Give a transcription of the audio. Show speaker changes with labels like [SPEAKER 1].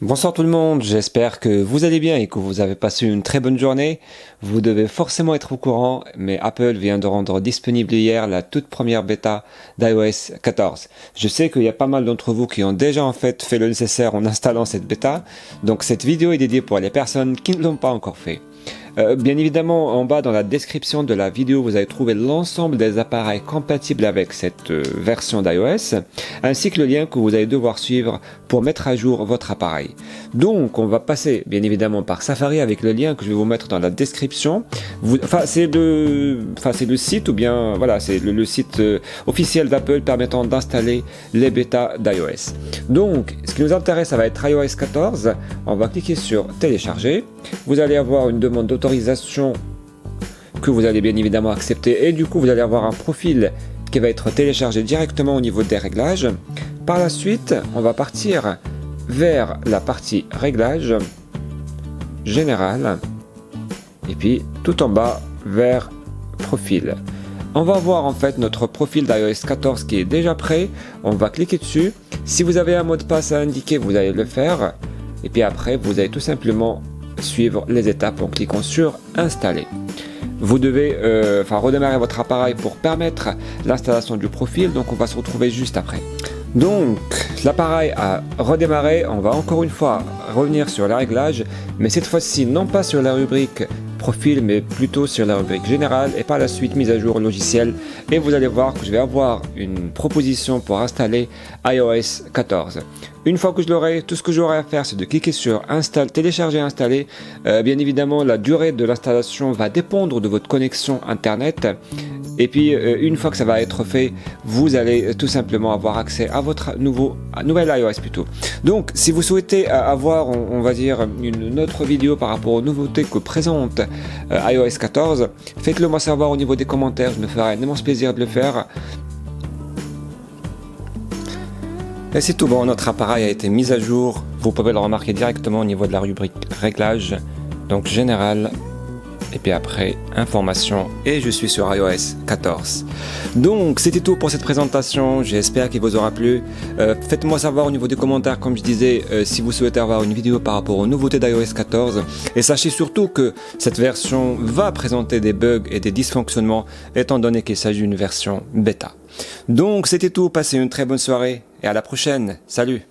[SPEAKER 1] Bonsoir tout le monde, j'espère que vous allez bien et que vous avez passé une très bonne journée. Vous devez forcément être au courant, mais Apple vient de rendre disponible hier la toute première bêta d'iOS 14. Je sais qu'il y a pas mal d'entre vous qui ont déjà en fait le nécessaire en installant cette bêta, donc cette vidéo est dédiée pour les personnes qui ne l'ont pas encore fait. Bien évidemment, en bas dans la description de la vidéo, vous allez trouver l'ensemble des appareils compatibles avec cette version d'iOS, ainsi que le lien que vous allez devoir suivre pour mettre à jour votre appareil. Donc, on va passer bien évidemment par Safari avec le lien que je vais vous mettre dans la description. C'est le site, ou bien voilà, c'est le site officiel d'Apple permettant d'installer les bêtas d'iOS. Donc, ce qui nous intéresse, ça va être iOS 14. On va cliquer sur télécharger. Vous allez avoir une demande d'autorisation que vous allez bien évidemment accepter, et du coup vous allez avoir un profil qui va être téléchargé directement au niveau des réglages. Par la suite, on va partir vers la partie réglages général et puis tout en bas vers profil. On va voir en fait notre profil d'iOS 14 qui est déjà prêt. On va cliquer dessus. Si vous avez un mot de passe à indiquer, vous allez le faire, et puis après vous allez tout simplement suivre les étapes en cliquant sur installer. Vous devez redémarrer votre appareil pour permettre l'installation du profil, donc on va se retrouver juste après. Donc l'appareil a redémarré, on va encore une fois revenir sur les réglages, mais cette fois-ci non pas sur la rubrique profil, mais plutôt sur la rubrique générale, et par la suite mise à jour logiciel, et vous allez voir que je vais avoir une proposition pour installer iOS 14. Une fois que je l'aurai, tout ce que j'aurai à faire, c'est de cliquer sur installe, télécharger, installer. Bien évidemment, la durée de l'installation va dépendre de votre connexion internet. Et puis, une fois que ça va être fait, vous allez tout simplement avoir accès à votre nouvelle iOS plutôt. Donc, si vous souhaitez avoir, on va dire, une autre vidéo par rapport aux nouveautés que présente iOS 14, faites-le moi savoir au niveau des commentaires. Je me ferai un immense plaisir de le faire. Et c'est tout bon, notre appareil a été mis à jour. Vous pouvez le remarquer directement au niveau de la rubrique réglages, donc général, et puis après information, et je suis sur iOS 14. Donc c'était tout pour cette présentation, j'espère qu'il vous aura plu. Faites-moi savoir au niveau des commentaires, comme je disais, si vous souhaitez avoir une vidéo par rapport aux nouveautés d'iOS 14, et sachez surtout que cette version va présenter des bugs et des dysfonctionnements, étant donné qu'il s'agit d'une version bêta. Donc c'était tout, passez une très bonne soirée et à la prochaine, salut!